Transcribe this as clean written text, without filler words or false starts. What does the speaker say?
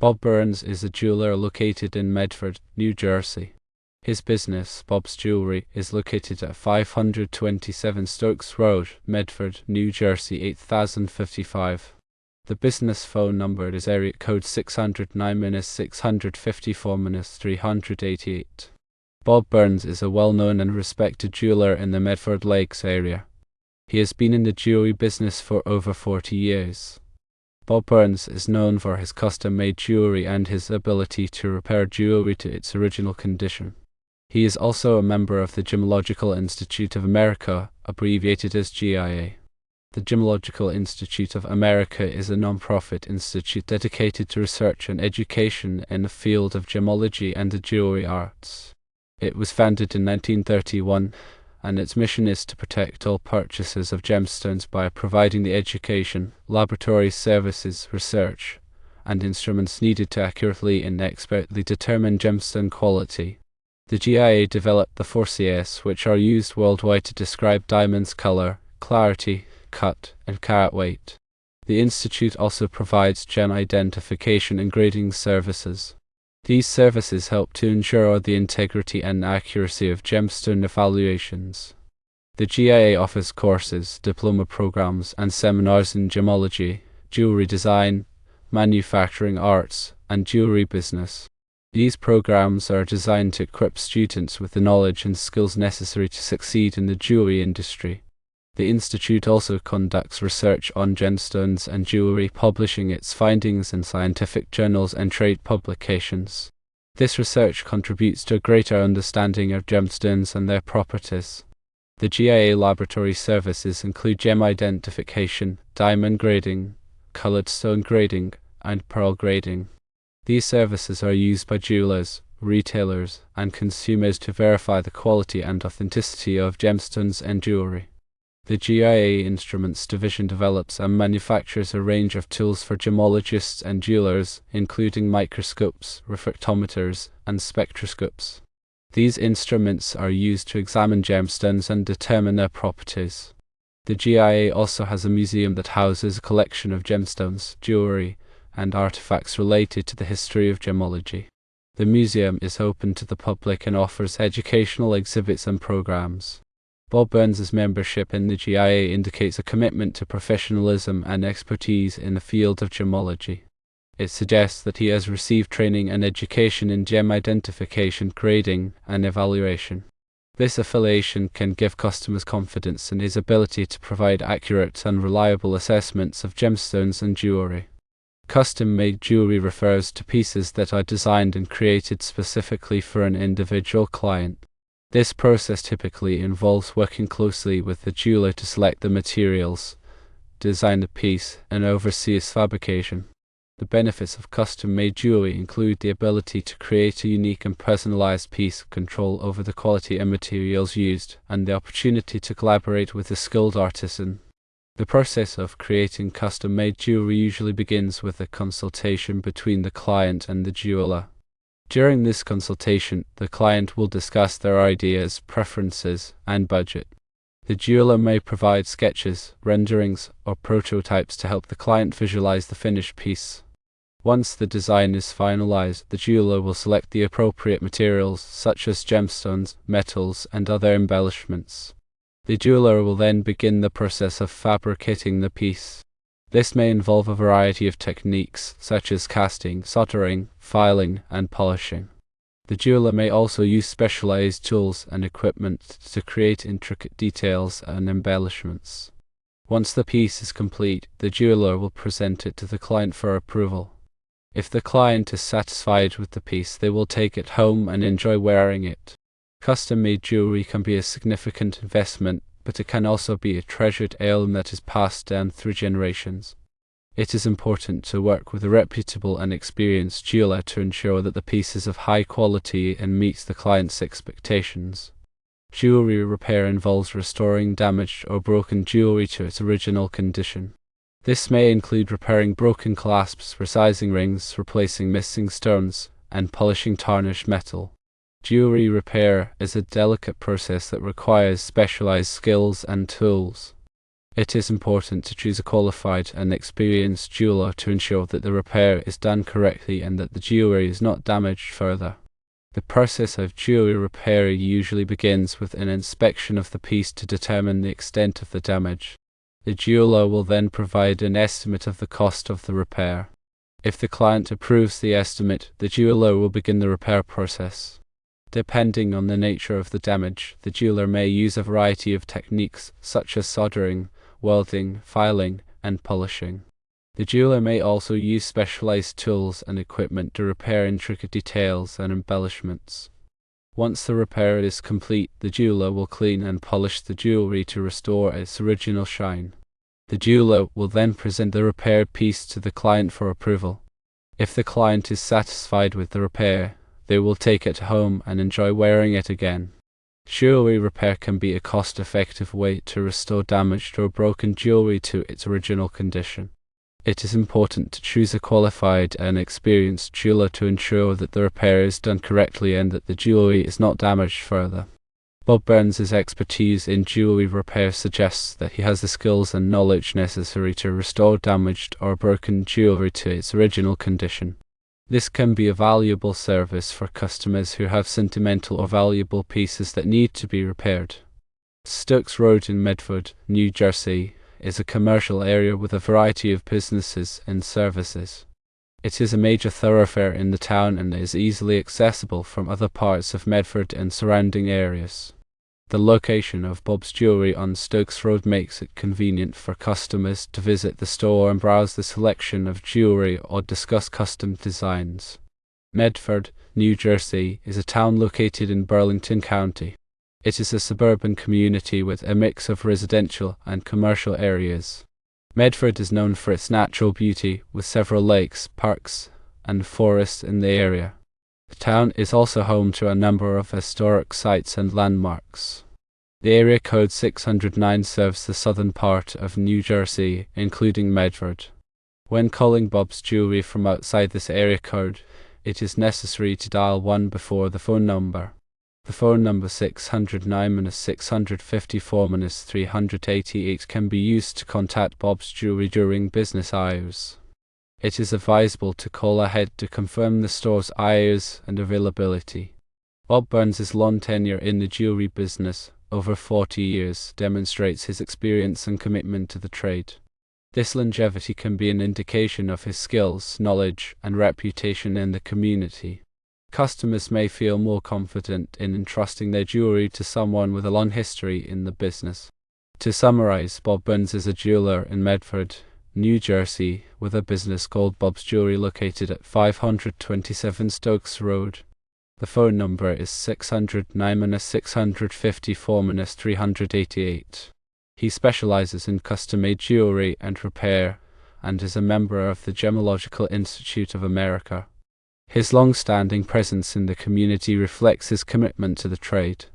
Bob Burns is a jeweler located in Medford, New Jersey. His business, Bob's Jewelry, is located at 527 Stokes Road, Medford, New Jersey 8055. The business phone number is area code 609-654-388. Bob Burns is a well-known and respected jeweler in the Medford Lakes area. He has been in the jewelry business for over 40 years. Bob Burns is known for his custom-made jewelry and his ability to repair jewelry to its original condition. He is also a member of the Gemological Institute of America, abbreviated as GIA. The Gemological Institute of America is a non-profit institute dedicated to research and education in the field of gemology and the jewelry arts. It was founded in 1931, and its mission is to protect all purchasers of gemstones by providing the education, laboratory services, research, and instruments needed to accurately and expertly determine gemstone quality. The GIA developed the 4CS, which are used worldwide to describe diamonds' color, clarity, cut, and carat weight. The institute also provides gem identification and grading services. These services help to ensure the integrity and accuracy of gemstone evaluations. The GIA offers courses, diploma programs, and seminars in gemology, jewelry design, manufacturing arts, and jewelry business. These programs are designed to equip students with the knowledge and skills necessary to succeed in the jewelry industry. The institute also conducts research on gemstones and jewelry, publishing its findings in scientific journals and trade publications. This research contributes to a greater understanding of gemstones and their properties. The GIA laboratory services include gem identification, diamond grading, colored stone grading, and pearl grading. These services are used by jewelers, retailers, and consumers to verify the quality and authenticity of gemstones and jewelry. The GIA Instruments Division develops and manufactures a range of tools for gemologists and jewelers, including microscopes, refractometers, and spectroscopes. These instruments are used to examine gemstones and determine their properties. The GIA also has a museum that houses a collection of gemstones, jewelry, and artifacts related to the history of gemology. The museum is open to the public and offers educational exhibits and programs. Bob Burns' membership in the GIA indicates a commitment to professionalism and expertise in the field of gemology. It suggests that he has received training and education in gem identification, grading, and evaluation. This affiliation can give customers confidence in his ability to provide accurate and reliable assessments of gemstones and jewelry. Custom-made jewelry refers to pieces that are designed and created specifically for an individual client. This process typically involves working closely with the jeweler to select the materials, design the piece, and oversee its fabrication. The benefits of custom-made jewelry include the ability to create a unique and personalized piece, control over the quality and materials used, and the opportunity to collaborate with a skilled artisan. The process of creating custom-made jewelry usually begins with a consultation between the client and the jeweler. During this consultation, the client will discuss their ideas, preferences, and budget. The jeweler may provide sketches, renderings, or prototypes to help the client visualize the finished piece. Once the design is finalized, the jeweler will select the appropriate materials, such as gemstones, metals, and other embellishments. The jeweler will then begin the process of fabricating the piece. This may involve a variety of techniques, such as casting, soldering, filing, and polishing. The jeweler may also use specialized tools and equipment to create intricate details and embellishments. Once the piece is complete, the jeweler will present it to the client for approval. If the client is satisfied with the piece, they will take it home and enjoy wearing it. Custom-made jewelry can be a significant investment, but it can also be a treasured heirloom that is passed down through generations. It is important to work with a reputable and experienced jeweler to ensure that the piece is of high quality and meets the client's expectations. Jewelry repair involves restoring damaged or broken jewelry to its original condition. This may include repairing broken clasps, resizing rings, replacing missing stones, and polishing tarnished metal. Jewelry repair is a delicate process that requires specialized skills and tools. It is important to choose a qualified and experienced jeweler to ensure that the repair is done correctly and that the jewelry is not damaged further. The process of jewelry repair usually begins with an inspection of the piece to determine the extent of the damage. The jeweler will then provide an estimate of the cost of the repair. If the client approves the estimate, the jeweler will begin the repair process. Depending on the nature of the damage, the jeweler may use a variety of techniques such as soldering, welding, filing, and polishing. The jeweler may also use specialized tools and equipment to repair intricate details and embellishments. Once the repair is complete, the jeweler will clean and polish the jewelry to restore its original shine. The jeweler will then present the repaired piece to the client for approval. If the client is satisfied with the repair, they will take it home and enjoy wearing it again. Jewelry repair can be a cost-effective way to restore damaged or broken jewelry to its original condition. It is important to choose a qualified and experienced jeweler to ensure that the repair is done correctly and that the jewelry is not damaged further. Bob Burns' expertise in jewelry repair suggests that he has the skills and knowledge necessary to restore damaged or broken jewelry to its original condition. This can be a valuable service for customers who have sentimental or valuable pieces that need to be repaired. Stokes Road in Medford, New Jersey, is a commercial area with a variety of businesses and services. It is a major thoroughfare in the town and is easily accessible from other parts of Medford and surrounding areas. The location of Bob's Jewelry on Stokes Road makes it convenient for customers to visit the store and browse the selection of jewelry or discuss custom designs. Medford, New Jersey, is a town located in Burlington County. It is a suburban community with a mix of residential and commercial areas. Medford is known for its natural beauty, with several lakes, parks, and forests in the area. The town is also home to a number of historic sites and landmarks. The area code 609 serves the southern part of New Jersey, including Medford. When calling Bob's Jewelry from outside this area code, it is necessary to dial 1 before the phone number. The phone number 609-654-388 can be used to contact Bob's Jewelry during business hours. It is advisable to call ahead to confirm the store's hours and availability. Bob Burns' long tenure in the jewelry business, over 40 years, demonstrates his experience and commitment to the trade. This longevity can be an indication of his skills, knowledge, and reputation in the community. Customers may feel more confident in entrusting their jewelry to someone with a long history in the business. To summarize, Bob Burns is a jeweler in Medford, New Jersey, with a business called Bob's Jewelry located at 527 Stokes Road. The phone number is 609-654-388. He specializes in custom-made jewelry and repair, and is a member of the Gemological Institute of America. His long-standing presence in the community reflects his commitment to the trade.